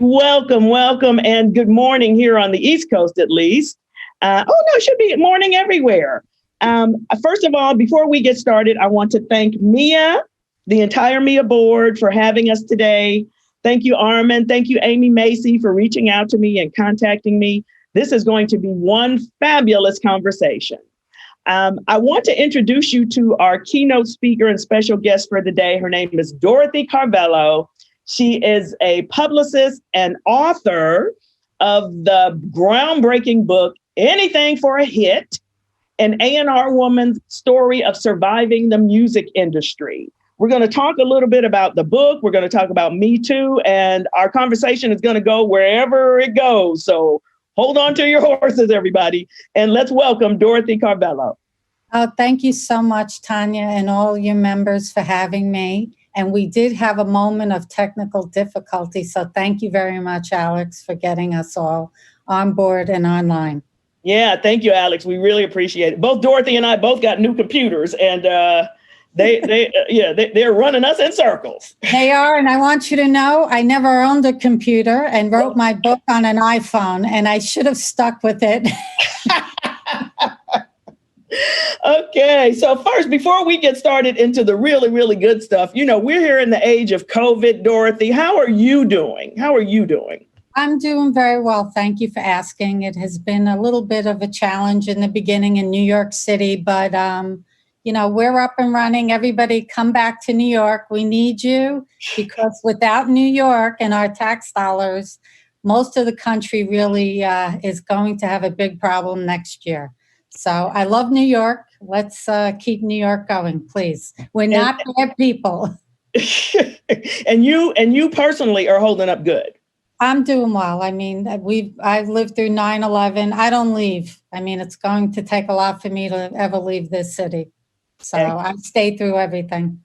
Welcome, welcome, and good morning here on the East Coast, at least. It should be morning everywhere. First of all, before we get started, I want to thank MEIEA, the entire MEIEA board, for having us today. Thank you, Armin. Thank you, Amy Macy, for reaching out to me and contacting me. This is going to be one fabulous conversation. I want to introduce you to our keynote speaker and special guest for the day. Her name is Dorothy Carvello. She is a publicist and author of the groundbreaking book, Anything for a Hit, an A&R woman's story of surviving the music industry. We're going to talk a little bit about the book. We're going to talk about Me Too, and our conversation is going to go wherever it goes. So hold on to your horses, everybody, and let's welcome Dorothy Carvello. Oh, thank you so much, Tonya, and all your members for having me. And we did have a moment of technical difficulty. So thank you very much, Alex, for getting us all on board and online. Yeah, thank you, Alex. We really appreciate it. Both Dorothy and I both got new computers, and they're running us in circles. They are. And I want you to know, I never owned a computer and wrote my book on an iPhone, and I should have stuck with it. Okay, so first, before we get started into the really, really good stuff, we're here in the age of COVID, Dorothy. How are you doing? I'm doing very well. Thank you for asking. It has been a little bit of a challenge in the beginning in New York City, but, we're up and running. Everybody come back to New York. We need you, because without New York and our tax dollars, most of the country really is going to have a big problem next year. So I love New York. Let's keep New York going, please. We're not bad people. And you personally are holding up good. I'm doing well. I mean, I've lived through 9/11. I don't leave. I mean, it's going to take a lot for me to ever leave this city. So I've stayed through everything.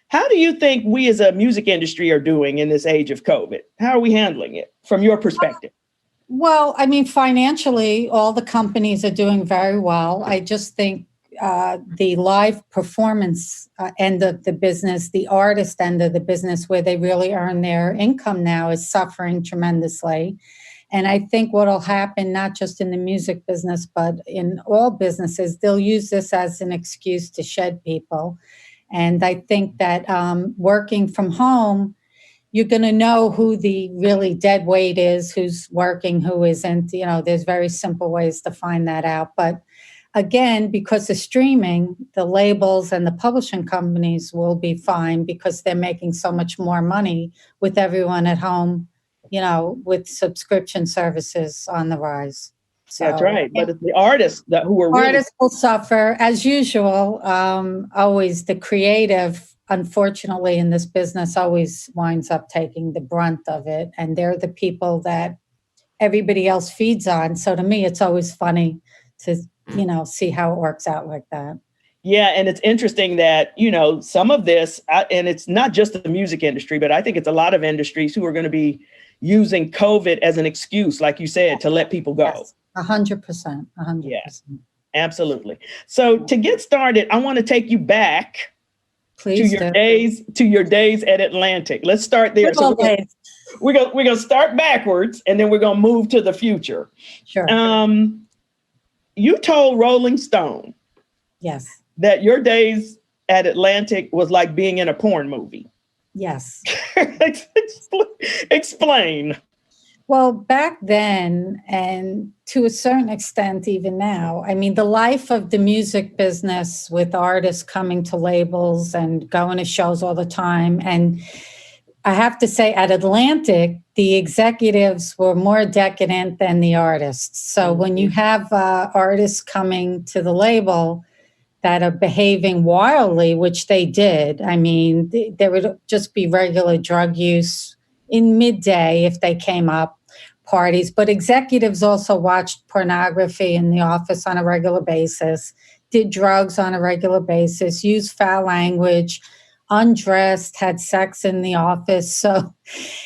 How do you think we as a music industry are doing in this age of COVID? How are we handling it from your perspective? Well, I mean, financially, all the companies are doing very well. I just think the live performance end of the business, the artist end of the business, where they really earn their income now, is suffering tremendously. And I think what will happen, not just in the music business, but in all businesses, they'll use this as an excuse to shed people. And I think that working from home, you're going to know who the really dead weight is, who's working, who isn't. There's very simple ways to find that out. But again, because of streaming, the labels and the publishing companies will be fine because they're making so much more money with everyone at home, with subscription services on the rise. So, that's right. But it's the artists artists will suffer as usual. Always the creative, unfortunately, in this business always winds up taking the brunt of it. And they're the people that everybody else feeds on. So to me, it's always funny to, see how it works out like that. Yeah. And it's interesting that, some of this, and it's not just the music industry, but I think it's a lot of industries who are going to be using COVID as an excuse, like you said, to let people go. Yes, 100%. 100%. Yeah, absolutely. So to get started, I want to take you back to your days at Atlantic. Let's start there. So we're gonna start backwards, and then we're gonna move to the future. Sure. You told Rolling Stone, yes, that your days at Atlantic was like being in a porn movie. Yes. Explain. Well, back then, and to a certain extent even now, I mean, the life of the music business with artists coming to labels and going to shows all the time. And I have to say, at Atlantic, the executives were more decadent than the artists. So when you have artists coming to the label that are behaving wildly, which they did, I mean, there would just be regular drug use in midday if they came up, parties. But executives also watched pornography in the office on a regular basis, did drugs on a regular basis, used foul language, undressed, had sex in the office. So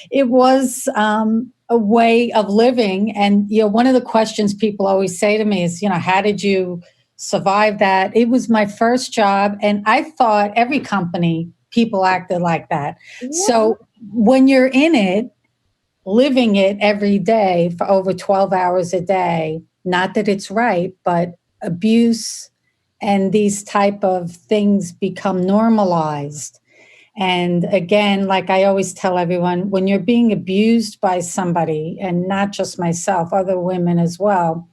it was a way of living. And, one of the questions people always say to me is, how did you survive that? It was my first job. And I thought every company, people acted like that. Yeah. So when you're in it, living it every day for over 12 hours a day. Not that it's right, but abuse and these type of things become normalized. And again, like I always tell everyone, when you're being abused by somebody, and not just myself, other women as well,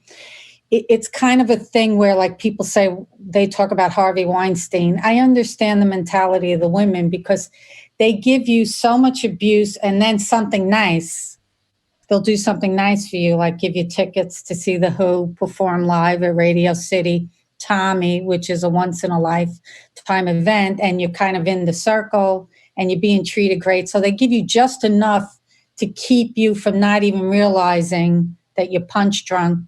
it's kind of a thing where, like, people say, they talk about Harvey Weinstein. I understand the mentality of the women because they give you so much abuse and then something nice. They'll do something nice for you, like give you tickets to see The Who perform live at Radio City, Tommy, which is a once in a lifetime event, and you're kind of in the circle and you're being treated great. So they give you just enough to keep you from not even realizing that you're punch drunk,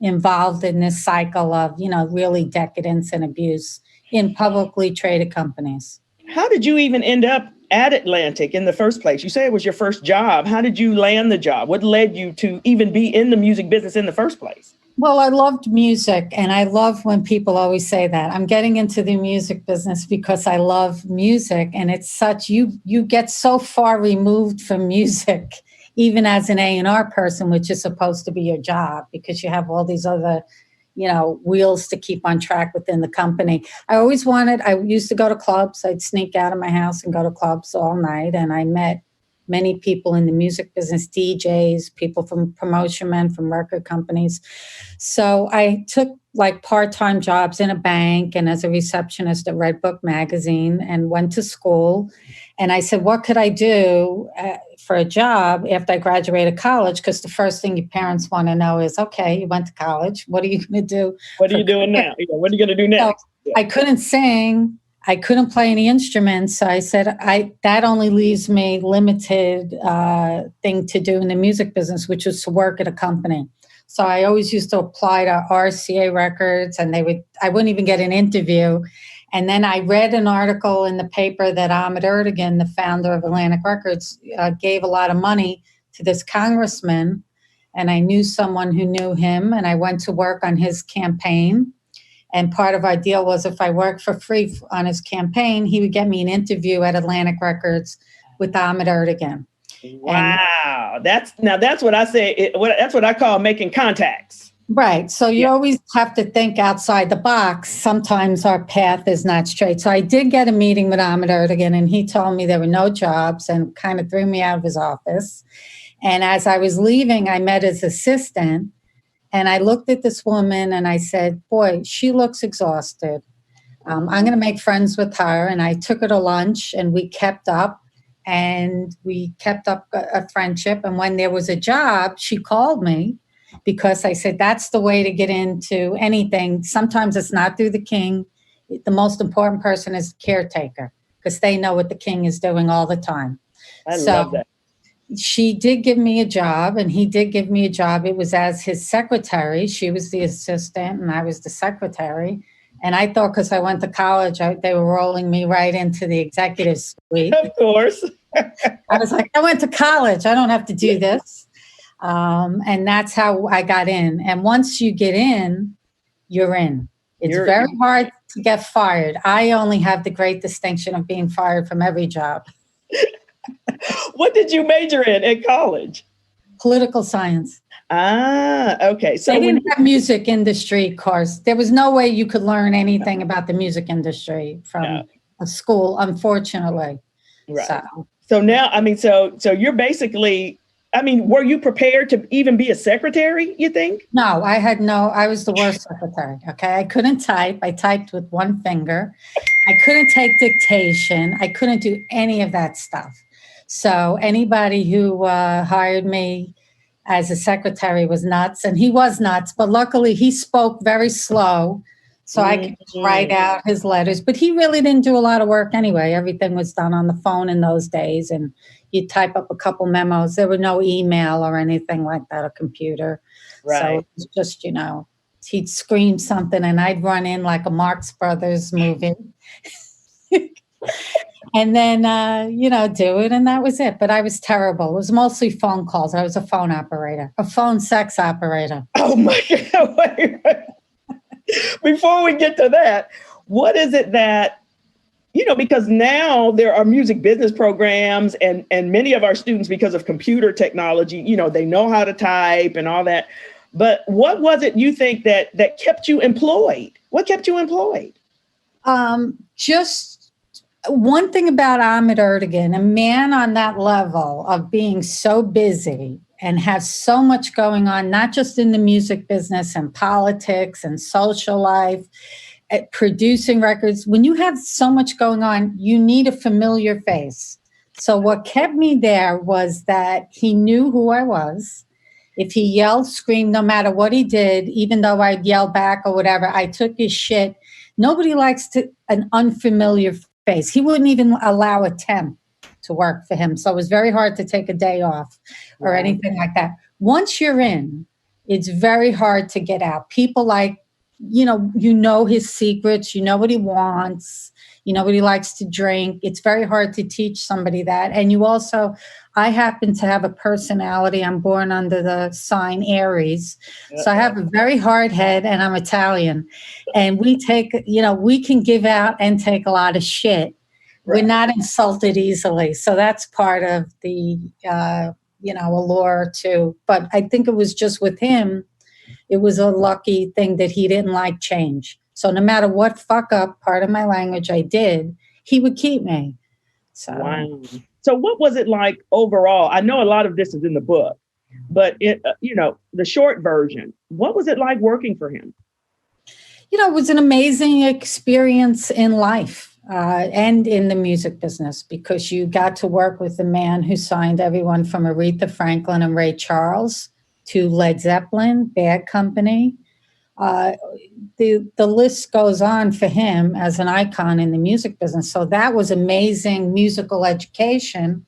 involved in this cycle of, really decadence and abuse in publicly traded companies. How did you even end up at Atlantic in the first place? You say it was your first job. How did you land the job? What led you to even be in the music business in the first place? Well, I loved music, and I love when people always say that. I'm getting into the music business because I love music, and it's such, you get so far removed from music, even as an A&R person, which is supposed to be your job, because you have all these other, wheels to keep on track within the company. I used to go to clubs. I'd sneak out of my house and go to clubs all night, and I met many people in the music business, DJs, people from promotion men, from record companies. So I took like part-time jobs in a bank and as a receptionist at Red Book magazine, and went to school. And I said, what could I do for a job after I graduated college? Because the first thing your parents want to know is, okay, you went to college. What are you going to do? What are you doing now? What are you going to do next? So I couldn't sing. I couldn't play any instruments. So I said, that only leaves me limited thing to do in the music business, which was to work at a company. So I always used to apply to RCA Records, and I wouldn't even get an interview. And then I read an article in the paper that Ahmet Ertegun, the founder of Atlantic Records, gave a lot of money to this congressman. And I knew someone who knew him, and I went to work on his campaign. And part of our deal was if I worked for free on his campaign, he would get me an interview at Atlantic Records with Ahmet Ertegun. Wow. That's what I say. That's what I call making contacts. Right. So you always have to think outside the box. Sometimes our path is not straight. So I did get a meeting with Ahmet Ertegun, and he told me there were no jobs and kind of threw me out of his office. And as I was leaving, I met his assistant. And I looked at this woman and I said, boy, she looks exhausted. I'm going to make friends with her. And I took her to lunch, and we kept up a friendship. And when there was a job, she called me, because I said, that's the way to get into anything. Sometimes it's not through the king. The most important person is the caretaker, because they know what the king is doing all the time. I love that. She did give me a job, and he did give me a job. It was as his secretary. She was the assistant and I was the secretary. And I thought, because I went to college, they were rolling me right into the executive suite. Of course. I was like, I went to college. I don't have to do this. And that's how I got in. And once you get in, you're in. It's very hard to get fired. I only have the great distinction of being fired from every job. What did you major in college? Political science. Ah, okay. So they didn't have music industry course. There was no way you could learn anything about the music industry from a school, unfortunately. Right. So now, so you're basically, were you prepared to even be a secretary, you think? No, I was the worst secretary. Okay. I couldn't type. I typed with one finger. I couldn't take dictation. I couldn't do any of that stuff. So anybody who hired me as a secretary was nuts, and he was nuts, but luckily he spoke very slow, so I could write out his letters. But he really didn't do a lot of work anyway. Everything was done on the phone in those days, and you type up a couple memos. There were no email or anything like that, or computer. Right. So it was just, he'd scream something and I'd run in like a Marx Brothers movie. And then, do it. And that was it. But I was terrible. It was mostly phone calls. I was a phone operator, a phone sex operator. Oh, my God. Wait. Before we get to that, what is it that Because now there are music business programs and many of our students, because of computer technology, they know how to type and all that. But what was it you think that kept you employed? What kept you employed? Just one thing about Ahmet Ertegun, a man on that level of being so busy and have so much going on, not just in the music business and politics and social life, producing records. When you have so much going on, you need a familiar face. So what kept me there was that he knew who I was. If he yelled, screamed, no matter what he did, even though I'd yell back or whatever, I took his shit. Nobody likes an unfamiliar face. He wouldn't even allow a temp to work for him. So it was very hard to take a day off or anything like that. Once you're in, it's very hard to get out. People like, you know his secrets, you know what he wants, you know what he likes to drink. It's very hard to teach somebody that. And I happen to have a personality. I'm born under the sign Aries. So I have a very hard head and I'm Italian. And we can give out and take a lot of shit. Right. We're not insulted easily. So that's part of the, allure too. But I think it was just with him, it was a lucky thing that he didn't like change. So no matter what fuck up part of my language I did, he would keep me. So. Wow. So what was it like overall? I know a lot of this is in the book, but the short version, what was it like working for him? It was an amazing experience in life and in the music business, because you got to work with the man who signed everyone from Aretha Franklin and Ray Charles to Led Zeppelin, Bad Company. The list goes on for him as an icon in the music business. So that was amazing musical education.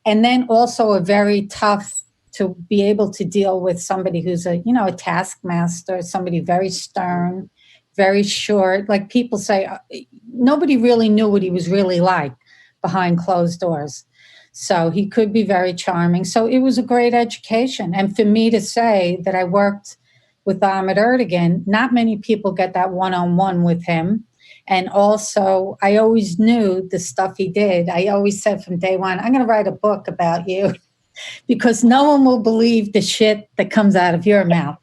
And then also a very tough to be able to deal with somebody who's a taskmaster, somebody very stern, very short. Like people say, nobody really knew what he was really like behind closed doors. So he could be very charming. So it was a great education. And for me to say that I worked with Ahmet Ertegun, not many people get that one-on-one with him. And also, I always knew the stuff he did. I always said from day one, I'm going to write a book about you because no one will believe the shit that comes out of your mouth.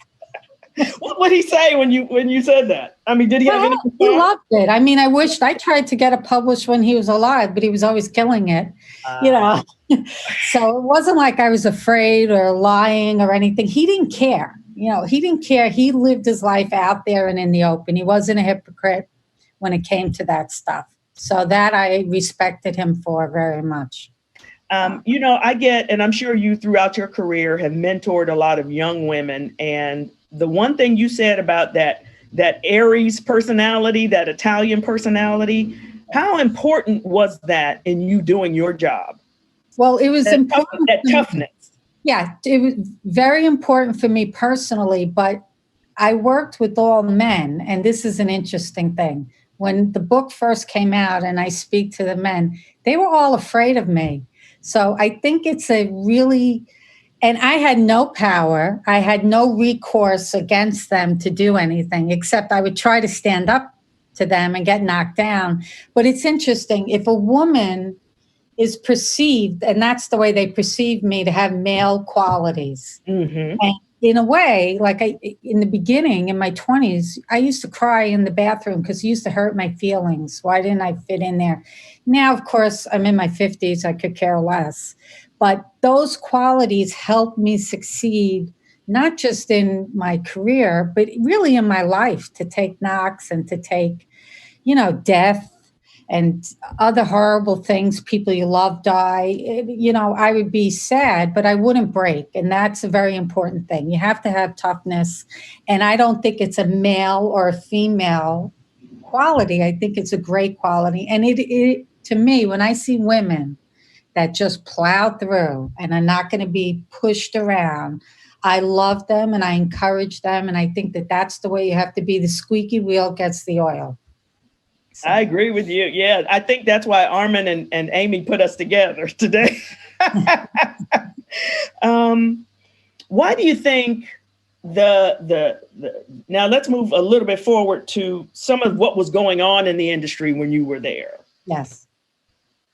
What would he say when you said that? I mean, did he have any? He loved it. I mean, I wished I tried to get it published when he was alive, but he was always killing it, So it wasn't like I was afraid or lying or anything. He didn't care. He didn't care. He lived his life out there and in the open. He wasn't a hypocrite when it came to that stuff. So that I respected him for very much. I get, and I'm sure you throughout your career have mentored a lot of young women. And the one thing you said about that Aries personality, that Italian personality, how important was that in you doing your job? Well, it was important. That toughness. Yeah, it was very important for me personally, but I worked with all men, and this is an interesting thing. When the book first came out and I speak to the men, they were all afraid of me. So I think it's and I had no power. I had no recourse against them to do anything, except I would try to stand up to them and get knocked down. But it's interesting, if a woman is perceived, and that's the way they perceive me, to have male qualities. Mm-hmm. And in a way, like in the beginning, in my 20s, I used to cry in the bathroom because it used to hurt my feelings. Why didn't I fit in there? Now, of course, I'm in my 50s. I could care less. But those qualities helped me succeed, not just in my career, but really in my life, to take knocks and to take, death and other horrible things. People you love die. I would be sad, but I wouldn't break. And that's a very important thing. You have to have toughness. And I don't think it's a male or a female quality. I think it's a great quality. And it to me, when I see women that just plow through and are not going to be pushed around, I love them and I encourage them. And I think that that's the way you have to be. The squeaky wheel gets the oil. So. I agree with you. Yeah, I think that's why Armin and Amy put us together today. Why do you think now let's move a little bit forward to some of what was going on in the industry when you were there. Yes.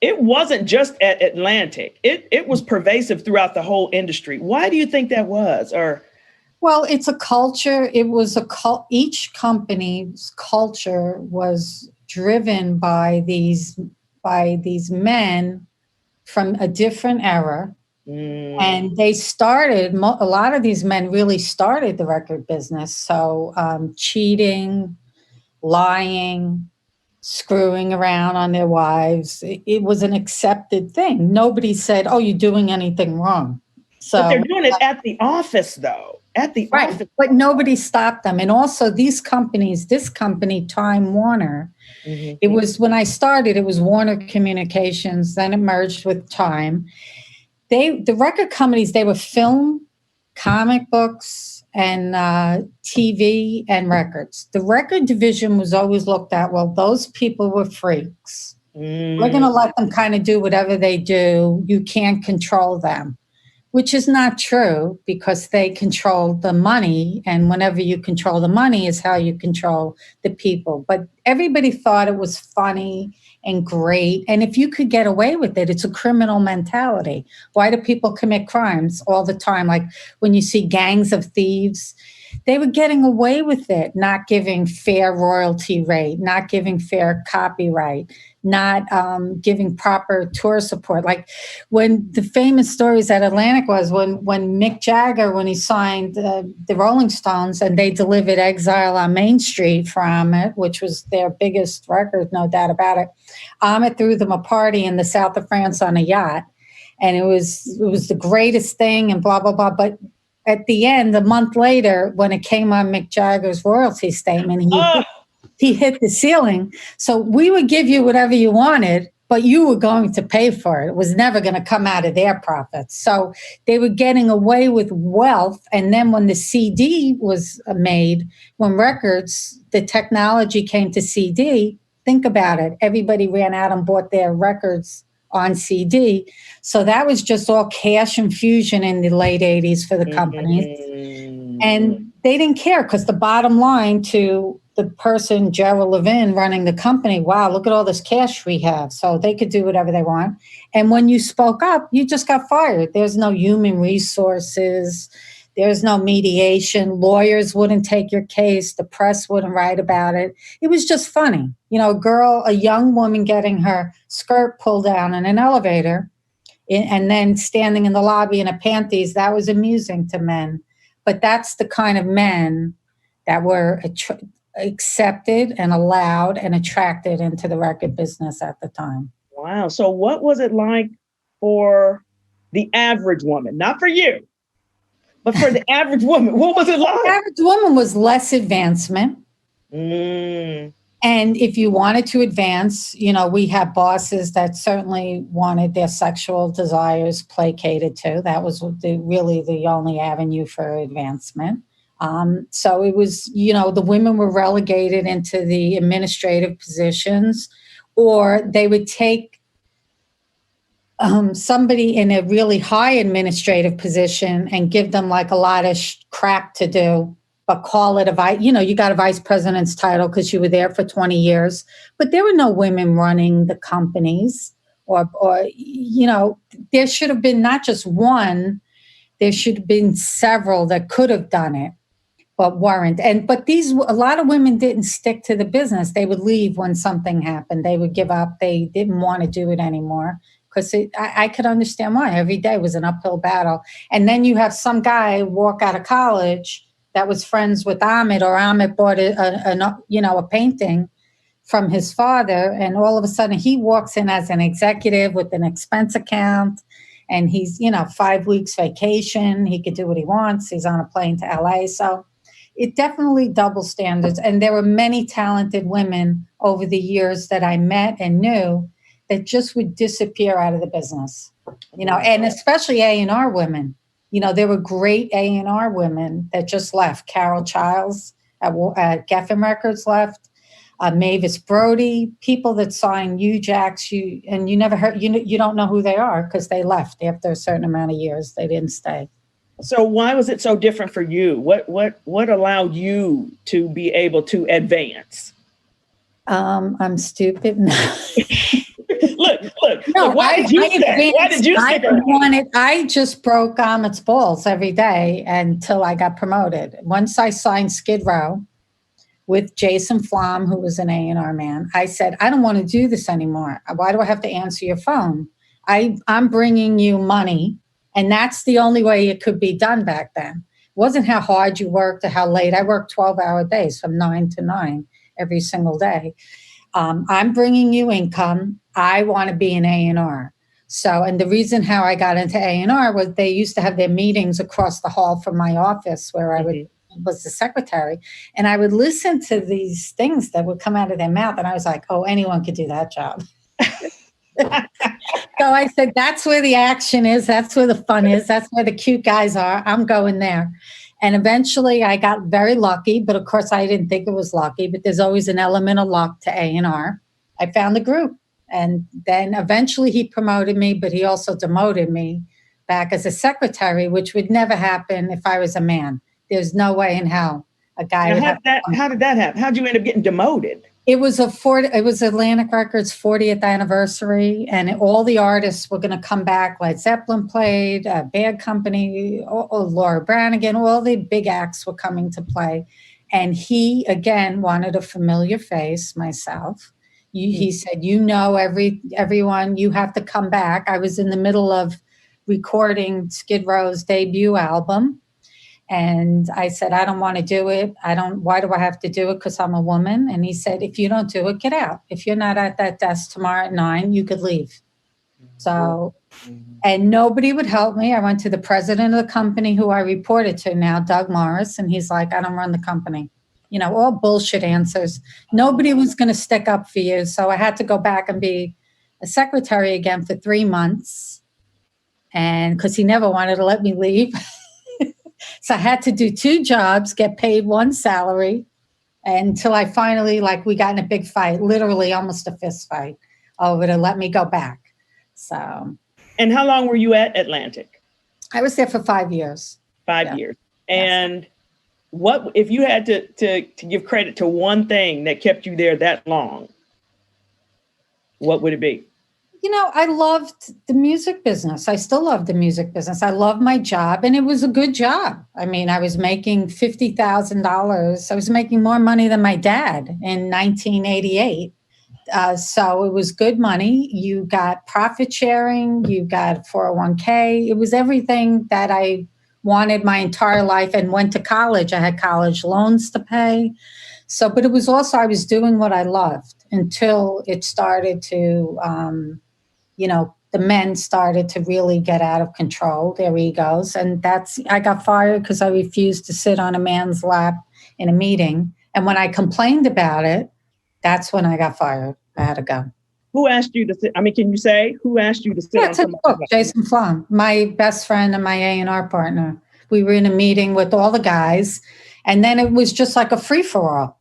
It wasn't just at Atlantic. It was pervasive throughout the whole industry. Why do you think that was? Well, it's a culture. It was each company's culture was driven by these men from a different era. And they started, a lot of these men really started the record business. So cheating, lying, screwing around on their wives, it was an accepted thing. Nobody said, oh, you're doing anything wrong. So, but they're doing it at the office, though. At the office. But nobody stopped them. And also these companies, this company, Time Warner, it was, when I started, it was Warner Communications, then it merged with Time. The record companies, they were film, comic books, and TV and records. The record division was always looked at, well, those people were freaks. We're going to let them kind of do whatever they do. You can't control them, which is not true because they control the money. And whenever you control the money is how you control the people. But everybody thought it was funny and great. And if you could get away with it, it's a criminal mentality. Why do people commit crimes all the time? Like when you see gangs of thieves, they were getting away with it, not giving fair royalty rate, not giving fair copyright, not giving proper tour support. Like when the famous stories at Atlantic was when Mick Jagger, when he signed the Rolling Stones and they delivered Exile on Main Street from it, which was their biggest record, no doubt about it. Ahmet threw them a party in the south of France on a yacht. And it was the greatest thing and blah, blah, blah. But at the end, a month later, when it came on Mick Jagger's royalty statement, he hit the ceiling. So we would give you whatever you wanted, but you were going to pay for it. It was never going to come out of their profits. So they were getting away with wealth. And then when the CD was made, when records, the technology came to CD, think about it. Everybody ran out and bought their records on CD. So that was just all cash infusion in the late 80s for the companies. And they didn't care because the bottom line to the person, Gerald Levin, running the company, wow, look at all this cash we have. So they could do whatever they want. And when you spoke up, you just got fired. There's no human resources. There's no mediation. Lawyers wouldn't take your case. The press wouldn't write about it. It was just funny. You know, a young woman getting her skirt pulled down in an elevator and then standing in the lobby in a panties, that was amusing to men. But that's the kind of men that were accepted and allowed and attracted into the record business at the time. Wow. So what was it like for the average woman? Not for you, but for the average woman. What was it like? The average woman was less advancement. And if you wanted to advance, you know, we had bosses that certainly wanted their sexual desires placated to. That was really the only avenue for advancement. So it was, you know, the women were relegated into the administrative positions, or they would take somebody in a really high administrative position and give them like a lot of crap to do, but call it you got a vice president's title because you were there for 20 years. But there were no women running the companies or, you know, there should have been not just one, there should have been several that could have done it, but weren't. But a lot of women didn't stick to the business. They would leave when something happened. They would give up. They didn't want to do it anymore because I could understand why. Every day was an uphill battle. And then you have some guy walk out of college that was friends with Ahmet, or Ahmet bought a painting from his father, and all of a sudden he walks in as an executive with an expense account, and he's 5 weeks vacation. He could do what he wants. He's on a plane to LA. So it definitely double standards. And there were many talented women over the years that I met and knew that just would disappear out of the business, and especially A&R women. There were great A&R women that just left. Carol Childs at Geffen Records left. Mavis Brody, people that signed UJAX, and you never heard, you don't know who they are because they left after a certain amount of years. They didn't stay. So why was it so different for you? What allowed you to be able to advance? I'm stupid. Look, why did you say? Why did you say that? I just broke Ahmet's balls every day until I got promoted. Once I signed Skid Row with Jason Flom, who was an A&R man, I said, I don't want to do this anymore. Why do I have to answer your phone? I'm bringing you money, and that's the only way it could be done back then. It wasn't how hard you worked or how late. I worked 12-hour days from 9 to 9 every single day. I'm bringing you income. I want to be an A&R. So, and the reason how I got into A&R was they used to have their meetings across the hall from my office where I was the secretary. And I would listen to these things that would come out of their mouth. And I was like, oh, anyone could do that job. So I said, that's where the action is. That's where the fun is. That's where the cute guys are. I'm going there. And eventually I got very lucky, but of course I didn't think it was lucky, but there's always an element of luck to A&R. I found the group, and then eventually he promoted me, but he also demoted me back as a secretary, which would never happen if I was a man. There's no way in hell a guy would have. How did that happen? How did you end up getting demoted? It was Atlantic Records' 40th anniversary, and all the artists were going to come back. Like Zeppelin played, Bad Company, Laura Branigan, all the big acts were coming to play. And he, again, wanted a familiar face, myself. He said, everyone, you have to come back. I was in the middle of recording Skid Row's debut album. And I said, I don't want to do it. Why do I have to do it? Because I'm a woman. And he said, if you don't do it, get out. If you're not at that desk tomorrow at 9, you could leave. So, and nobody would help me. I went to the president of the company who I reported to now, Doug Morris. And he's like, I don't run the company. You know, all bullshit answers. Nobody was going to stick up for you. So I had to go back and be a secretary again for 3 months. And because he never wanted to let me leave. So I had to do 2 jobs, get paid 1 salary until I finally, we got in a big fight, literally almost a fist fight over to let me go back. So. And how long were you at Atlantic? I was there for 5 years. 5 years. And what, if you had to give credit to one thing that kept you there that long, what would it be? You know, I loved the music business. I still love the music business. I love my job, and it was a good job. I mean, I was making $50,000. I was making more money than my dad in 1988. So it was good money. You got profit sharing. You got 401k. It was everything that I wanted my entire life, and went to college. I had college loans to pay. So, but it was also, I was doing what I loved until it started to, the men started to really get out of control, their egos. And I got fired because I refused to sit on a man's lap in a meeting. And when I complained about it, that's when I got fired. I had to go. Who asked you to sit? I mean, can you say who asked you to sit on someone's lap? Jason Flom, my best friend and my A&R partner. We were in a meeting with all the guys, and then it was just like a free-for-all.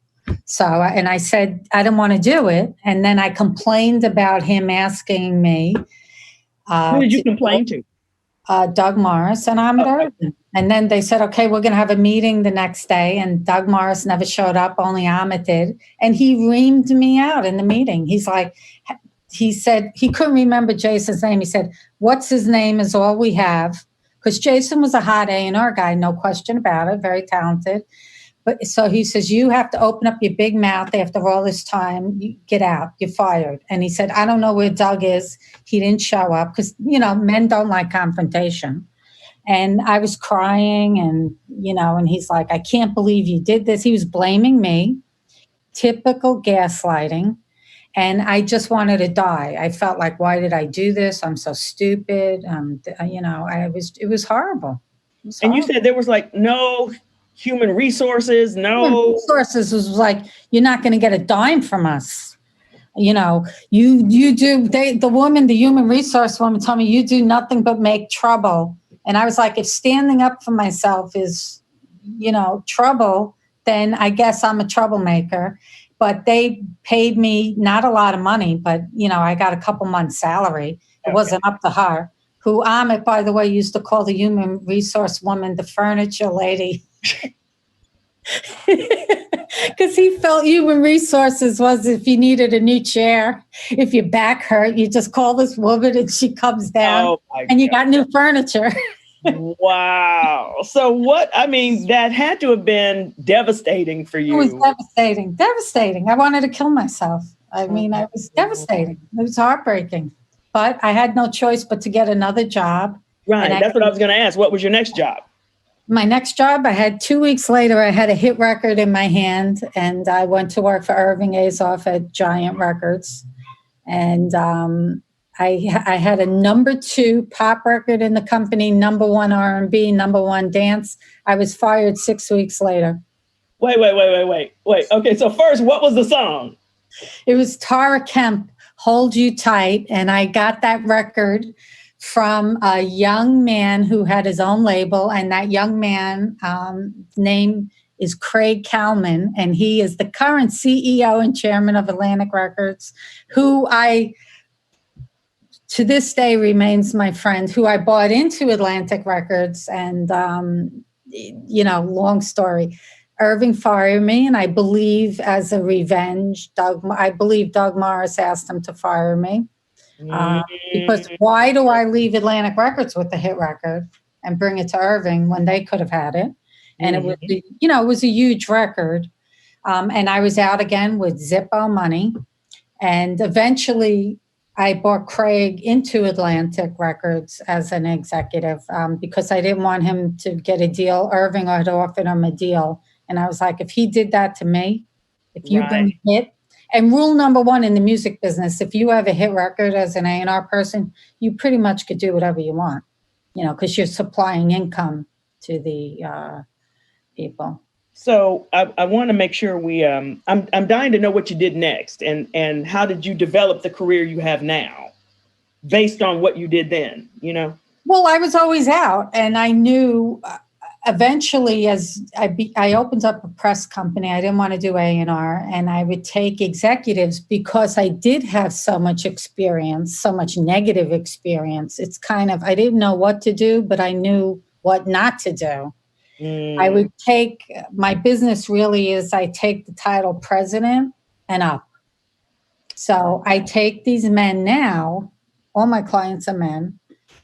So, and I said, I didn't want to do it. And then I complained about him asking me. Who did you complain to? Doug Morris and Ahmet Ertegun. And then they said, okay, we're going to have a meeting the next day. And Doug Morris never showed up, only Ahmet did. And he reamed me out in the meeting. He said, he couldn't remember Jason's name. He said, what's his name is all we have. Because Jason was a hot A&R guy, no question about it, very talented. But so he says, you have to open up your big mouth after all this time. You get out. You're fired. And he said, I don't know where Doug is. He didn't show up because, men don't like confrontation. And I was crying and he's like, I can't believe you did this. He was blaming me. Typical gaslighting. And I just wanted to die. I felt like, why did I do this? I'm so stupid. It was horrible. And you said there was no human resources, Human resources was like, you're not going to get a dime from us. You do, the human resource woman told me, you do nothing but make trouble. And I was like, if standing up for myself is, trouble, then I guess I'm a troublemaker. But they paid me not a lot of money, but, I got a couple months salary. It wasn't up to her, who Ahmet, by the way, used to call the human resource woman, the furniture lady. Because he felt human resources was if you needed a new chair, if your back hurt, you just call this woman and she comes down and you got new furniture. Wow. So that had to have been devastating for you. It was devastating. I wanted to kill myself. I was devastating. It was heartbreaking. But I had no choice but to get another job. Right. That's what I was going to ask. What was your next job? My next job, I had 2 weeks later, I had a hit record in my hand, and I went to work for Irving Azoff at Giant Records. And I had a number 2 pop record in the company, number 1 R&B, number 1 dance. I was fired 6 weeks later. Wait. Okay, so first, what was the song? It was Tara Kemp, Hold You Tight. And I got that record from a young man who had his own label. And that young man name is Craig Kalman. And he is the current CEO and chairman of Atlantic Records, who to this day remains my friend, who I bought into Atlantic Records. And, long story. Irving fired me, and I believe as a revenge, Doug Morris asked him to fire me. Because why do I leave Atlantic Records with the hit record and bring it to Irving when they could have had it? And it was a huge record. And I was out again with Zippo money. And eventually I brought Craig into Atlantic Records as an executive because I didn't want him to get a deal. Irving had offered him a deal. And I was like, if he did that to me, if you bring a hit, and rule number 1 in the music business, if you have a hit record as an A&R person, you pretty much could do whatever you want, because you're supplying income to the people. So I want to make sure I'm dying to know what you did next and how did you develop the career you have now based on what you did then, Well, I was always out, and I knew eventually, as I opened up a press company, I didn't want to do A&R, and I would take executives because I did have so much experience, so much negative experience. It's I didn't know what to do, but I knew what not to do. I would take, my business really is I take the title president and up. So I take these men now, all my clients are men,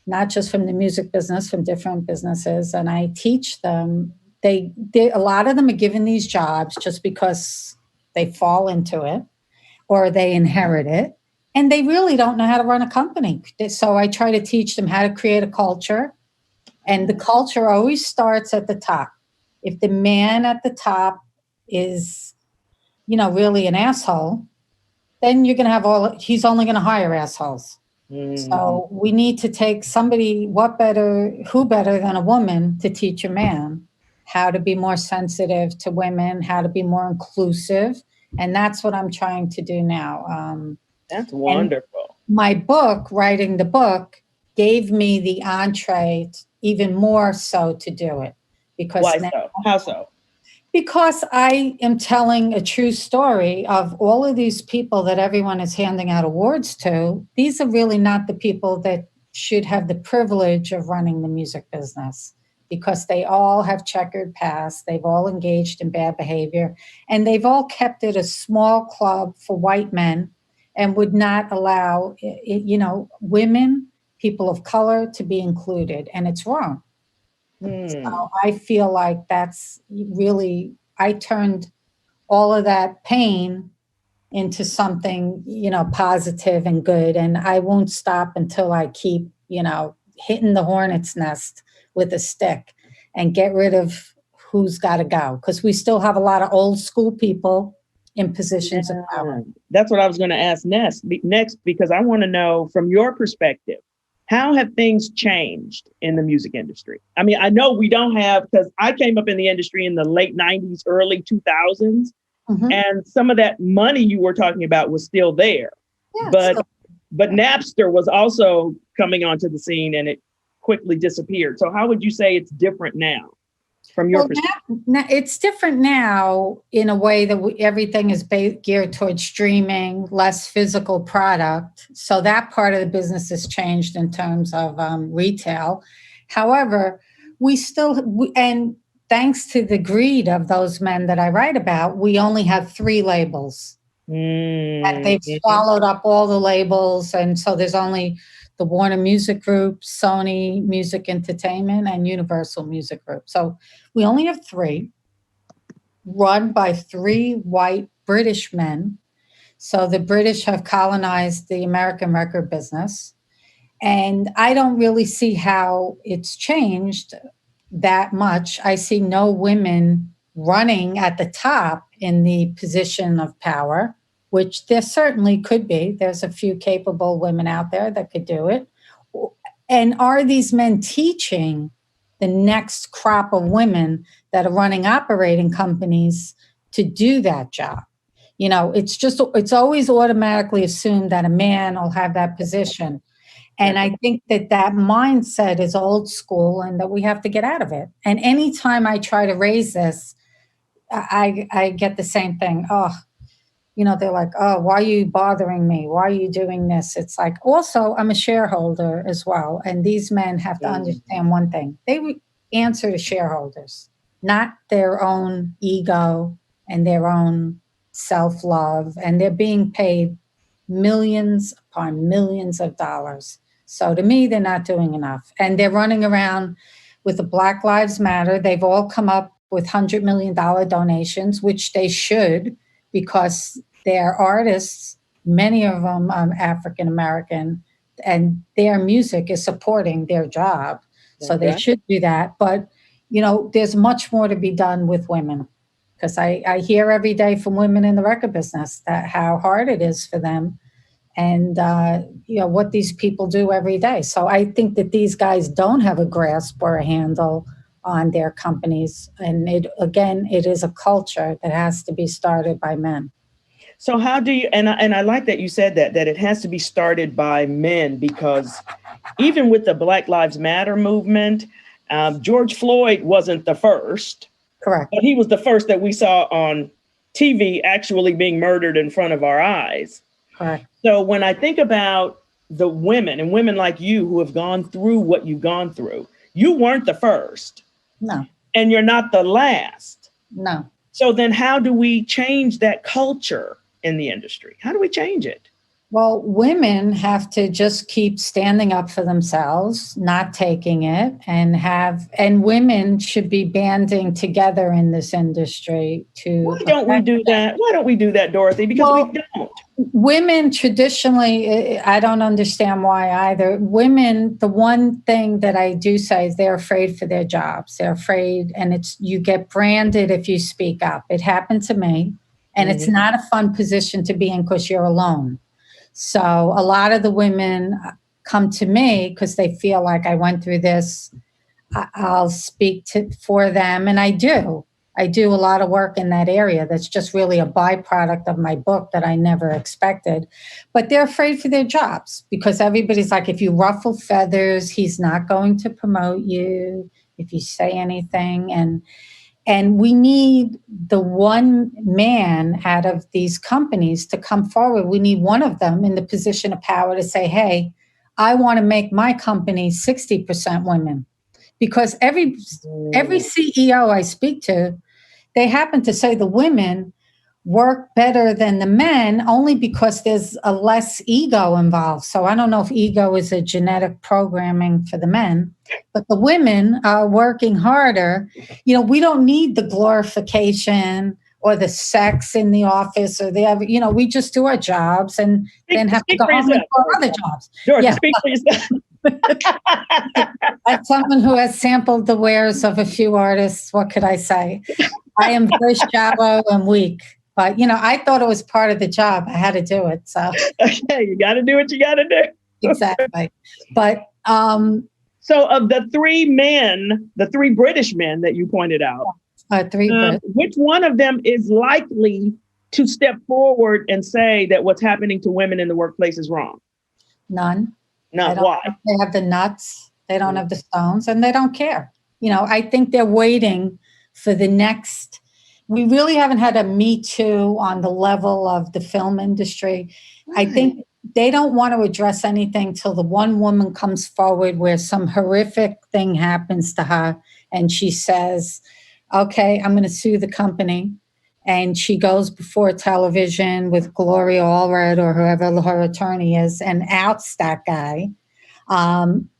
not just from the music business, from different businesses. And I teach them, a lot of them are given these jobs just because they fall into it or they inherit it. And they really don't know how to run a company. So I try to teach them how to create a culture. And the culture always starts at the top. If the man at the top is, really an asshole, then you're going to have he's only going to hire assholes. So we need to take somebody, who better than a woman to teach a man how to be more sensitive to women, how to be more inclusive. And that's what I'm trying to do now. That's wonderful. My book, writing the book, gave me the entree even more so to do it. Because why so? How so? Because I am telling a true story of all of these people that everyone is handing out awards to. These are really not the people that should have the privilege of running the music business because they all have checkered past. They've all engaged in bad behavior, and they've all kept it a small club for white men and would not allow, women, people of color to be included. And it's wrong. So I feel like that's really, I turned all of that pain into something, positive and good. And I won't stop until I keep, hitting the hornet's nest with a stick and get rid of who's got to go. Because we still have a lot of old school people in positions of power. That's what I was going to ask next, because I want to know from your perspective, how have things changed in the music industry? I mean, I know we don't have, because I came up in the industry in the late 90s, early 2000s, and some of that money you were talking about was still there. Yeah, but Napster was also coming onto the scene and it quickly disappeared. So how would you say it's different now from your perspective? It's different now in a way that everything is geared towards streaming, less physical product. So that part of the business has changed in terms of retail. However, and thanks to the greed of those men that I write about, we only have 3 labels. And they've swallowed up all the labels. And so there's only the Warner Music Group, Sony Music Entertainment, and Universal Music Group. So we only have 3, run by 3 white British men. So the British have colonized the American record business. And I don't really see how it's changed that much. I see no women running at the top in the position of power, which there certainly could be. There's a few capable women out there that could do it. And are these men teaching the next crop of women that are running operating companies to do that job? You know, it's always automatically assumed that a man will have that position. And I think that mindset is old school and that we have to get out of it. And anytime I try to raise this, I get the same thing. Oh, you know, they're like, oh, why are you bothering me? Why are you doing this? It's like, also, I'm a shareholder as well. And these men have to understand one thing. They answer to shareholders, not their own ego and their own self-love. And they're being paid millions upon millions of dollars. So to me, they're not doing enough. And they're running around with the Black Lives Matter. They've all come up with $100 million donations, which they should, because they're artists, many of them are African-American, and their music is supporting their job. So they should do that. But, you know, there's much more to be done with women, because I hear every day from women in the record business that how hard it is for them and, you know, what these people do every day. So I think that these guys don't have a grasp or a handle on their companies. And it is a culture that has to be started by men. So how do you, and I like that you said that it has to be started by men, because even with the Black Lives Matter movement, George Floyd wasn't the first. Correct. But he was the first that we saw on TV actually being murdered in front of our eyes. Correct. So when I think about the women and women like you who have gone through what you've gone through, you weren't the first. No. And you're not the last. No. So then how do we change that culture in the industry? How do we change it? Well, women have to just keep standing up for themselves, not taking it, and women should be banding together in this industry to. Why don't we do that? Why don't we do that, Dorothy? Because we don't. Women traditionally, I don't understand why either. Women, the one thing that I do say is they're afraid for their jobs. They're afraid, and you get branded if you speak up. It happened to me, and it's not a fun position to be in because you're alone. So a lot of the women come to me because they feel like I went through this. I'll speak for them, and I do. I do a lot of work in that area. That's just really a byproduct of my book that I never expected. But they're afraid for their jobs because everybody's like, if you ruffle feathers, he's not going to promote you if you say anything. And we need the one man out of these companies to come forward. We need one of them in the position of power to say, hey, I want to make my company 60% women. Because every CEO I speak to, they happen to say the women work better than the men only because there's a less ego involved. So I don't know if ego is a genetic programming for the men, but the women are working harder. You know, we don't need the glorification or the sex in the office or we just do our jobs and then have to go home and do other jobs. George, speak for yourself. As someone who has sampled the wares of a few artists, what could I say? I am very shallow and weak. But, I thought it was part of the job. I had to do it. So okay, you got to do what you got to do. Exactly. But so of the 3 men, the 3 British men that you pointed out, which one of them is likely to step forward and say that what's happening to women in the workplace is wrong? None. Why? They have the nuts. They don't have the stones, and they don't care. I think they're waiting for the next. We really haven't had a Me Too on the level of the film industry. I think they don't want to address anything till the one woman comes forward where some horrific thing happens to her and she says, okay, I'm going to sue the company. And she goes before television with Gloria Allred or whoever her attorney is and outs that guy.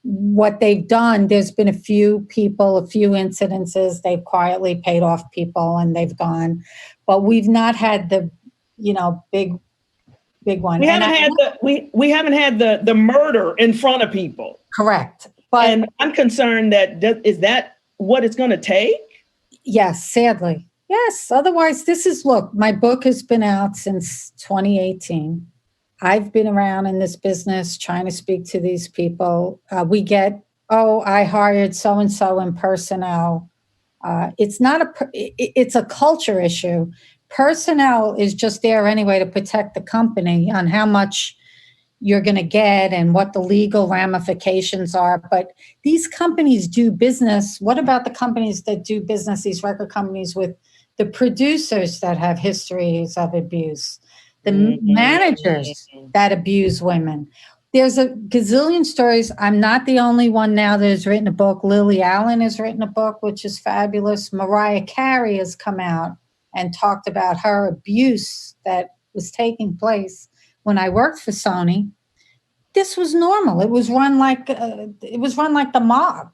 What they've done, there's been a few incidences, they've quietly paid off people and they've gone, but we've not had the, big one. We haven't had the murder in front of people. Correct. And I'm concerned is that what it's going to take? Yes, sadly. Yes. Otherwise, look, my book has been out since 2018. I've been around in this business trying to speak to these people. We get, I hired so-and-so in personnel. It's a culture issue. Personnel is just there anyway to protect the company on how much you're going to get and what the legal ramifications are. But these companies do business. What about the companies that do business, these record companies, with the producers that have histories of abuse, the managers that abuse women? There's a gazillion stories. I'm not the only one now that has written a book. Lily Allen has written a book, which is fabulous. Mariah Carey has come out and talked about her abuse that was taking place. When I worked for Sony, this was normal. It was run like the mob.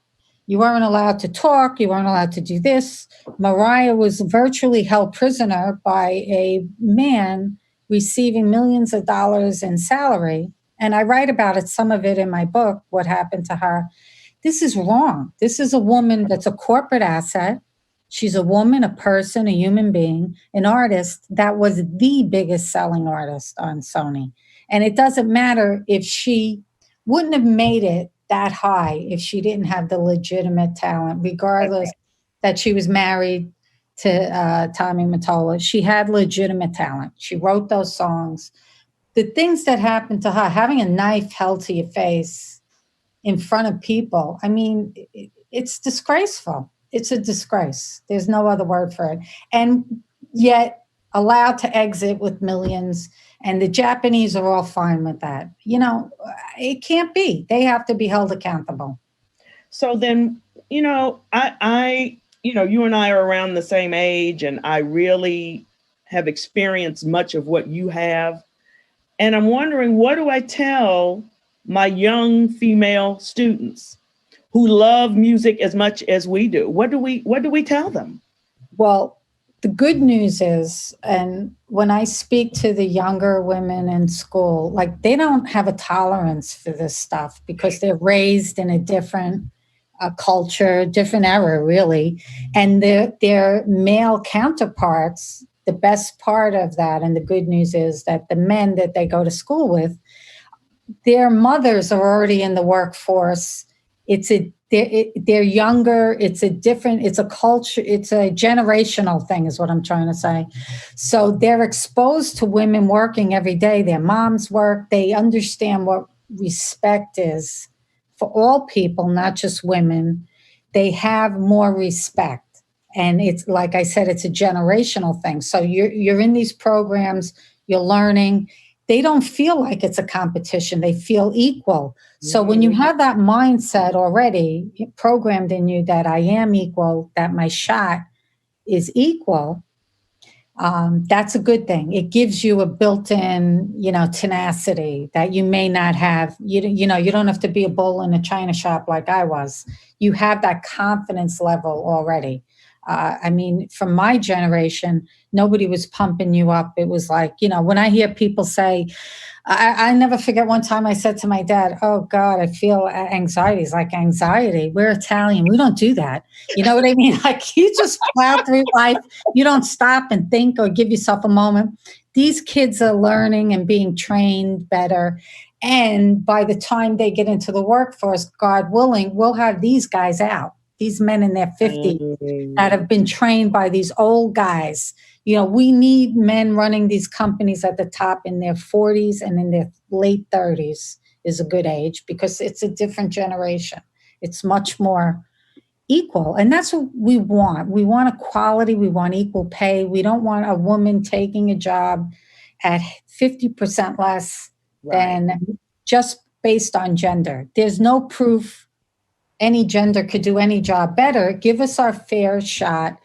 You weren't allowed to talk. You weren't allowed to do this. Mariah was virtually held prisoner by a man receiving millions of dollars in salary. And I write about it, some of it in my book, what happened to her. This is wrong. This is a woman that's a corporate asset. She's a woman, a person, a human being, an artist that was the biggest selling artist on Sony. And it doesn't matter if she wouldn't have made it that high if she didn't have the legitimate talent, regardless that she was married to Tommy Mottola. She had legitimate talent. She wrote those songs. The things that happened to her, having a knife held to your face in front of people, I mean, it's disgraceful. It's a disgrace. There's no other word for it. And yet allowed to exit with millions. And the Japanese are all fine with that. It can't be. They have to be held accountable. So then, I you and I are around the same age, and I really have experienced much of what you have. And I'm wondering, what do I tell my young female students who love music as much as we do? What do we tell them? Well, the good news is, and when I speak to the younger women in school, like, they don't have a tolerance for this stuff because they're raised in a different culture, different era, really. And their male counterparts, the best part of that, and the good news is that the men that they go to school with, their mothers are already in the workforce. They're younger. It's a culture. It's a generational thing is what I'm trying to say. So they're exposed to women working every day. Their moms work. They understand what respect is for all people, not just women. They have more respect. And it's, like I said, it's a generational thing. So you're in these programs, you're learning. They don't feel like it's a competition. They feel equal. So when you have that mindset already programmed in you that I am equal, that my shot is equal, that's a good thing. It gives you a built-in, tenacity that you may not have. You don't have to be a bull in a china shop like I was. You have that confidence level already. From my generation, nobody was pumping you up. It was like, when I hear people say, I never forget one time I said to my dad, oh God, I feel anxiety. He's like, anxiety? We're Italian. We don't do that. You know what I mean? Like, you just plow through life. You don't stop and think or give yourself a moment. These kids are learning and being trained better. And by the time they get into the workforce, God willing, we'll have these guys out. These men in their 50s that have been trained by these old guys. We need men running these companies at the top in their 40s and in their late 30s is a good age, because it's a different generation. It's much more equal. And that's what we want. We want equality. We want equal pay. We don't want a woman taking a job at 50% less than just based on gender. There's no proof any gender could do any job better. Give us our fair shot.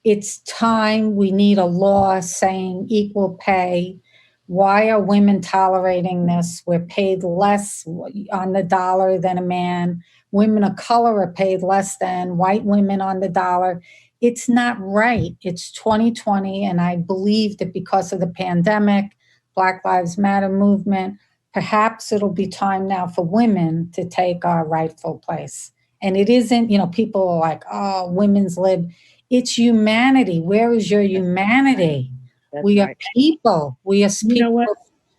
It's time. We need a law saying equal pay. Why are women tolerating this? We're paid less on the dollar than a man. Women of color are paid less than white women on the dollar. It's not right. It's 2020, and I believe that because of the pandemic, Black Lives Matter movement, perhaps it'll be time now for women to take our rightful place. And it isn't, people are like, oh, women's lib. It's humanity. Where is your humanity? We are people. We are people. You know what?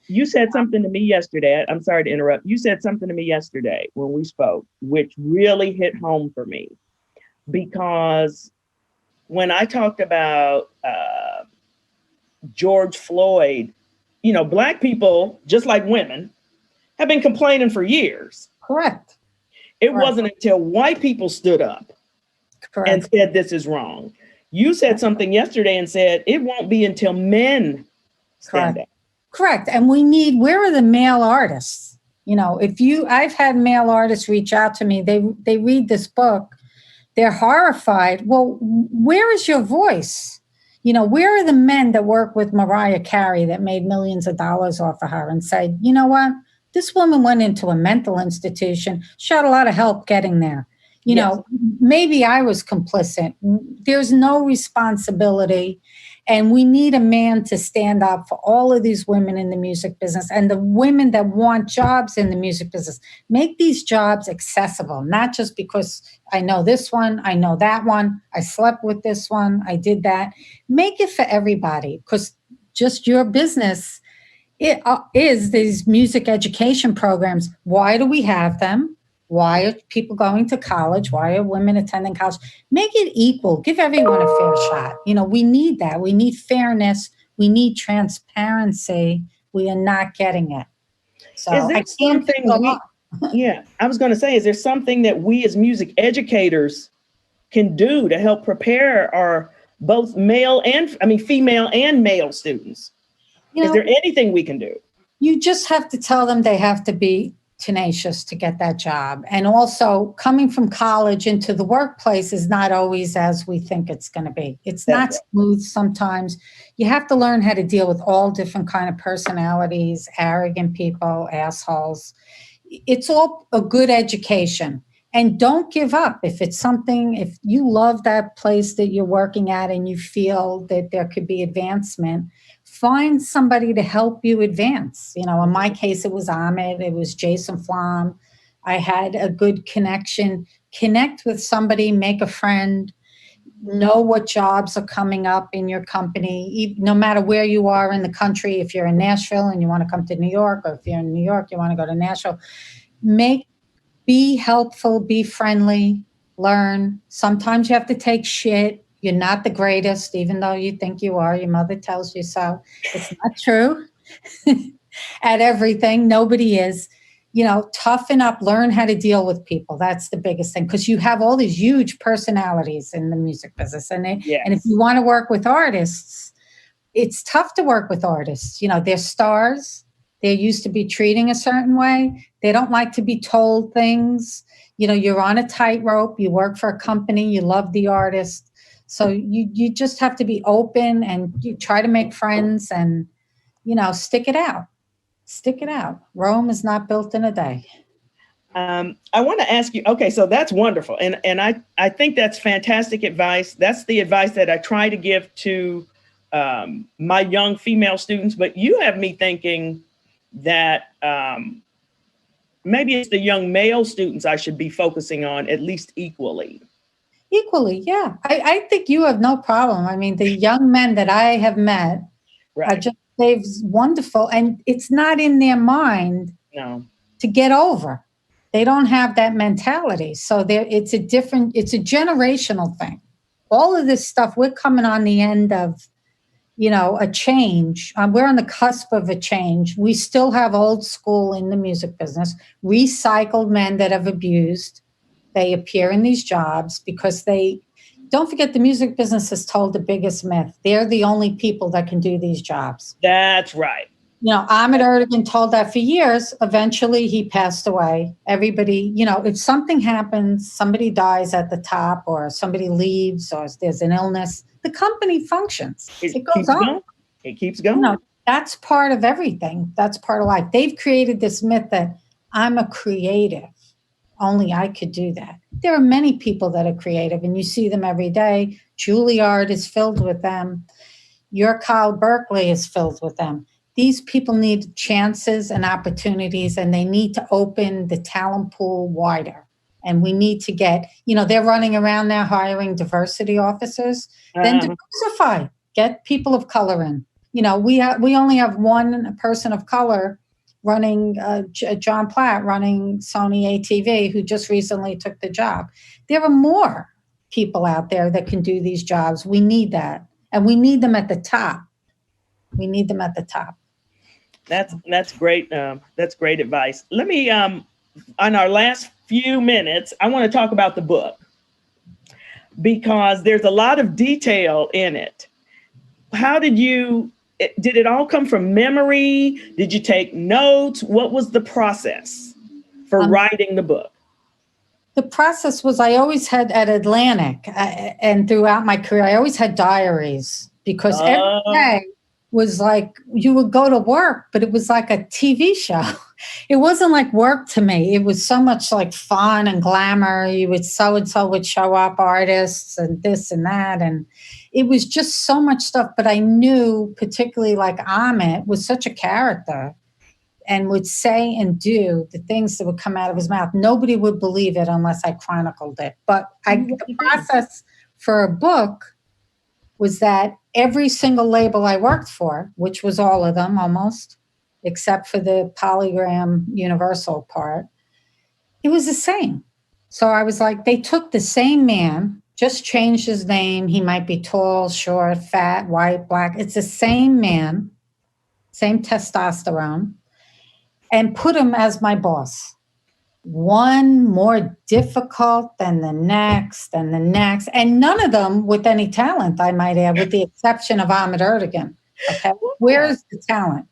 You said something to me yesterday. I'm sorry to interrupt. You said something to me yesterday when we spoke, which really hit home for me. Because when I talked about George Floyd, Black people, just like women, have been complaining for years. Correct. It wasn't until white people stood up and said this is wrong. You said something yesterday and said it won't be until men stand up. Correct. And where are the male artists? I've had male artists reach out to me. They read this book. They're horrified. Well, where is your voice? Where are the men that work with Mariah Carey that made millions of dollars off of her and said, you know what? This woman went into a mental institution. She had a lot of help getting there. Maybe I was complicit. There's no responsibility. And we need a man to stand up for all of these women in the music business and the women that want jobs in the music business. Make these jobs accessible, not just because I know this one, I know that one, I slept with this one, I did that. Make it for everybody, because just your business is these music education programs. Why do we have them? Why are people going to college? Why are women attending college? Make it equal. Give everyone a fair shot. We need that. We need fairness. We need transparency. We are not getting it. So is there something I was going to say, is there something that we as music educators can do to help prepare our both female and male students? Is there anything we can do? You just have to tell them they have to be tenacious to get that job. And also, coming from college into the workplace is not always as we think it's going to be. It's not smooth sometimes. You have to learn how to deal with all different kind of personalities, arrogant people, assholes. It's all a good education. And don't give up. If you love that place that you're working at and you feel that there could be advancement, find somebody to help you advance. In my case, it was Ahmet, it was Jason Flom. I had a good connection. Connect with somebody, make a friend, know what jobs are coming up in your company, no matter where you are in the country. If you're in Nashville and you want to come to New York, or if you're in New York, you want to go to Nashville, be helpful, be friendly, learn. Sometimes you have to take shit. You're not the greatest, even though you think you are. Your mother tells you so. It's not true at everything. Nobody is. Toughen up, learn how to deal with people. That's the biggest thing, because you have all these huge personalities in the music business. And if you want to work with artists, it's tough to work with artists. They're stars. They're used to be treating a certain way. They don't like to be told things. You're on a tightrope. You work for a company. You love the artist. So you just have to be open and you try to make friends and, stick it out. Stick it out. Rome is not built in a day. I want to ask you, okay, so that's wonderful. And I think that's fantastic advice. That's the advice that I try to give to my young female students. But you have me thinking that maybe it's the young male students I should be focusing on at least equally. Equally, yeah. I think you have no problem. The young men that I have met are just, they're wonderful. And it's not in their mind to get over. They don't have that mentality. So it's a generational thing. All of this stuff, we're coming on the end of, a change. We're on the cusp of a change. We still have old school in the music business, recycled men that have abused. They appear in these jobs because don't forget, the music business has told the biggest myth. They're the only people that can do these jobs. That's right. Ahmet Ertegun told that for years. Eventually, he passed away. Everybody, if something happens, somebody dies at the top, or somebody leaves, or there's an illness, the company functions. It goes on. Going. It keeps going. That's part of everything. That's part of life. They've created this myth that I'm a creative. Only I could do that. There are many people that are creative, and you see them every day. Juilliard is filled with them. Your Kyle Berklee is filled with them. These people need chances and opportunities, and they need to open the talent pool wider. And we need to get, they're running around now hiring diversity officers. Then diversify. Get people of color in. We only have one person of color running, John Platt running Sony ATV, who just recently took the job. There are more people out there that can do these jobs. We need that. And we need them at the top. We need them at the top. That's great. That's great advice. Let me, on our last few minutes, I want to talk about the book, because there's a lot of detail in it. How did it all come from memory? Did you take notes? What was the process for writing the book? The process was, I always had at Atlantic and throughout my career, I always had diaries, because every day was like, you would go to work, but it was like a TV show. It wasn't like work to me. It was so much like fun and glamour. So-and-so would show up, artists and this and that. And it was just so much stuff. But I knew, particularly like Ahmet was such a character and would say and do the things that would come out of his mouth. Nobody would believe it unless I chronicled it. But the process for a book was that every single label I worked for, which was all of them almost, except for the Polygram Universal part, it was the same. So I was like, they took the same man, just changed his name. He might be tall, short, fat, white, black. It's the same man, same testosterone, and put him as my boss. One more difficult than the next and the next, and none of them with any talent, I might add, with the exception of Ahmet Ertegun. Okay, where's the talent?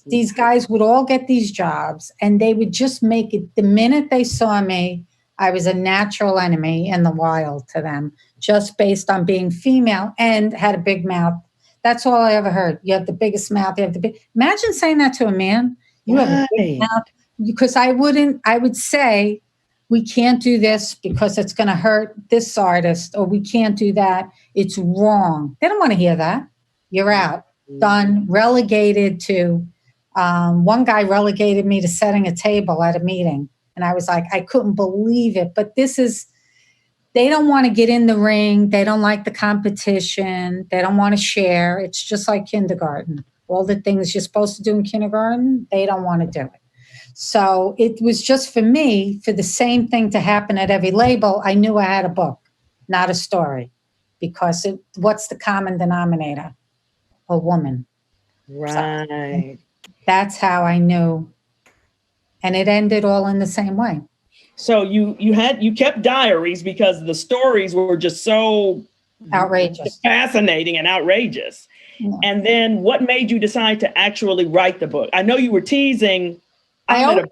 These guys would all get these jobs, and they would just make it. The minute they saw me, I was a natural enemy in the wild to them, just based on being female and had a big mouth. That's all I ever heard. You have the biggest mouth. You have the big. Imagine saying that to a man. You have a big mouth. Because I would say, we can't do this because it's going to hurt this artist, or we can't do that. It's wrong. They don't want to hear that. You're out. Done. Relegated to, one guy relegated me to setting a table at a meeting. And I was like, I couldn't believe it. But they don't want to get in the ring. They don't like the competition. They don't want to share. It's just like kindergarten. All the things you're supposed to do in kindergarten, they don't want to do it. So it was just for me, for the same thing to happen at every label, I knew I had a book, not a story, because what's the common denominator? A woman. Right. So that's how I knew. And it ended all in the same way. So you kept diaries because the stories were just so outrageous, fascinating and outrageous. Yeah. And then what made you decide to actually write the book? I know you were teasing. I always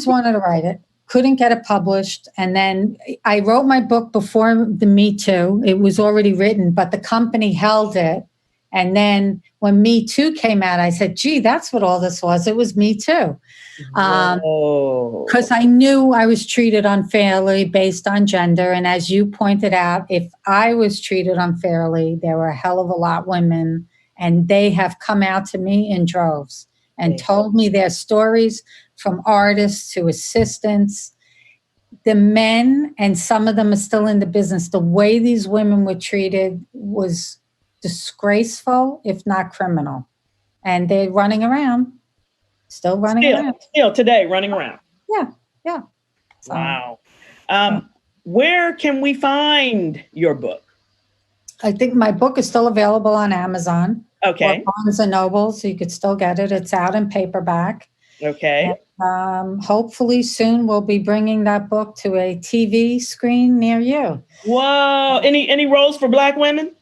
wanted to write it. Couldn't get it published. And then I wrote my book before the Me Too. It was already written, but the company held it. And then when Me Too came out, I said, gee, that's what all this was. It was Me Too. Because I knew I was treated unfairly based on gender. And as you pointed out, if I was treated unfairly, there were a hell of a lot of women, and they have come out to me in droves and told me their stories, from artists to assistants. The men, and some of them are still in the business, the way these women were treated was disgraceful, if not criminal. And they're running around, still running around. Still today, running around. Yeah. So, wow. Where can we find your book? I think my book is still available on Amazon. Okay. Or Barnes and Noble, so you could still get it. It's out in paperback. Okay. And, hopefully soon we'll be bringing that book to a TV screen near you. Whoa. Any roles for Black women?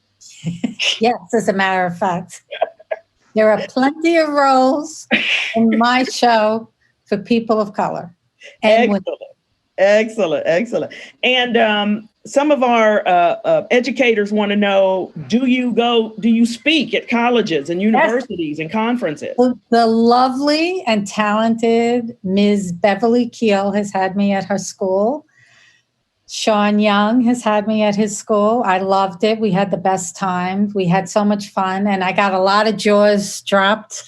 Yes, as a matter of fact. There are plenty of roles in my show for people of color. And Excellent. And some of our educators want to know, do you speak at colleges and universities and conferences? The lovely and talented Ms. Beverly Keel has had me at her school. Sean Young has had me at his school. I loved it. We had the best time. We had so much fun, and I got a lot of jaws dropped.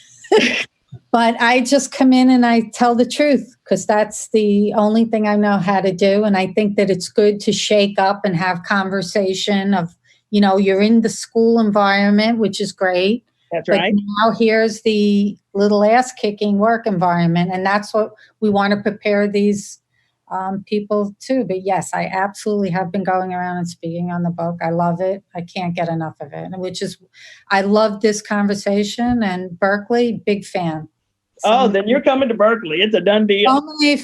But I just come in and I tell the truth because that's the only thing I know how to do. And I think that it's good to shake up and have conversation of, you're in the school environment, which is great. That's right. But now here's the little ass-kicking work environment. And that's what we want to prepare these people too. But yes, I absolutely have been going around and speaking on the book. I love it. I can't get enough of it, I love this conversation. And Berklee, big fan. Then you're coming to Berklee. It's a done deal. So many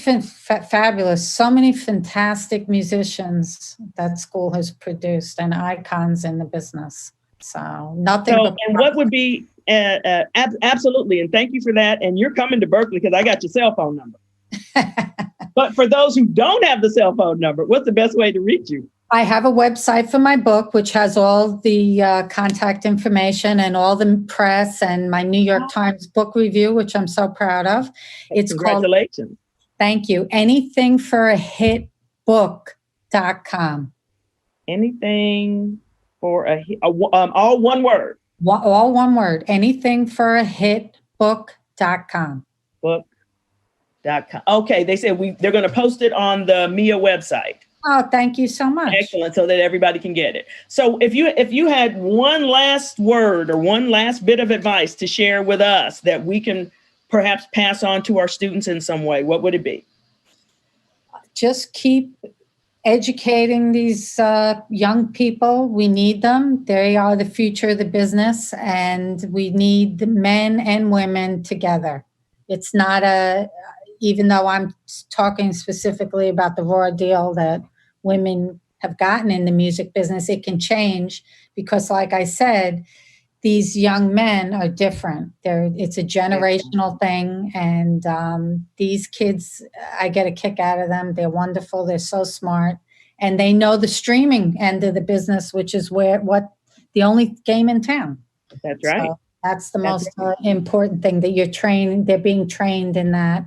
fabulous, so many fantastic musicians that school has produced and icons in the business. So nothing. And what would be absolutely, and thank you for that. And you're coming to Berklee because I got your cell phone number. But for those who don't have the cell phone number, what's the best way to reach you? I have a website for my book, which has all the contact information and all the press and my New York Times book review, which I'm so proud of. It's Congratulations. Thank you. Anythingforahitbook.com. Anything for a hit, all one word. All one word. Anythingforahitbook.com. Book.com. Okay, they said they're going to post it on the MEIEA website. Oh, thank you so much. Excellent, so that everybody can get it. So if you had one last word or one last bit of advice to share with us that we can perhaps pass on to our students in some way, what would it be? Just keep educating these young people. We need them. They are the future of the business, and we need the men and women together. It's not even though I'm talking specifically about the raw deal that women have gotten in the music business, it can change because, like I said, these young men are different. It's a generational thing, and these kids, I get a kick out of them. They're wonderful. They're so smart, and they know the streaming end of the business, which is the only game in town. That's right. So that's the most important thing, that they're being trained in that.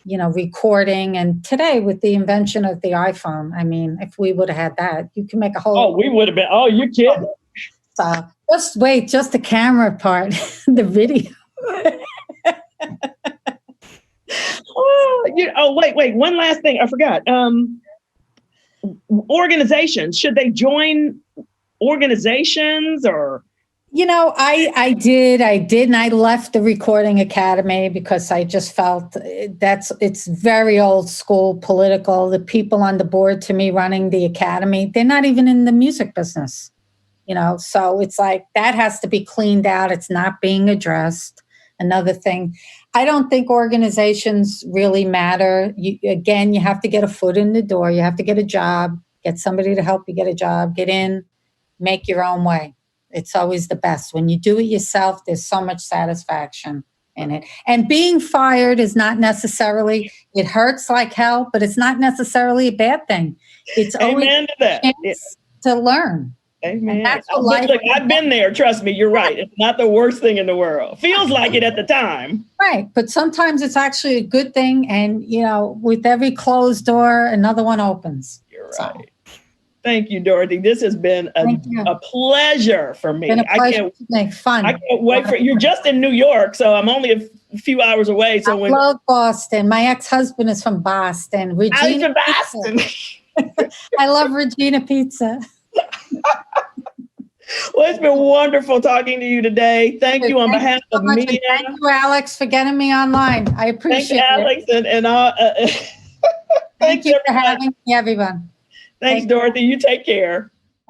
Recording. And today with the invention of the iPhone, I mean, if we would have had that, you can make a whole... Oh, we would have been... Oh, you're kidding. So just the camera part, the video. Wait. One last thing. I forgot. Organizations. Should they join organizations or... I did, and I left the Recording Academy because I just felt it's very old school political. The people on the board to me running the academy, they're not even in the music business, so it's like that has to be cleaned out. It's not being addressed. Another thing, I don't think organizations really matter. You have to get a foot in the door. You have to get a job, get somebody to help you get a job, get in, make your own way. It's always the best. When you do it yourself, there's so much satisfaction in it. And being fired is not necessarily, it hurts like hell, but it's not necessarily a bad thing. It's always Amen to that. A chance to learn. Amen. And that's what life look, I've been there. Trust me, you're right. It's not the worst thing in the world. Feels like it at the time. Right. But sometimes it's actually a good thing. And, with every closed door, another one opens. You're right. So. Thank you, Dorothy. This has been a pleasure for me. I can't make fun. I can't wait for you're just in New York, so I'm only a few hours away. So I love Boston. My ex-husband is from Boston. Regina Boston. I love Regina Pizza. Well, it's been wonderful talking to you today. Thank you on behalf of me. Thank you, Alex, for getting me online. I appreciate it. Alex, and thank you for having me, everyone. Thanks, Dorothy. You take care.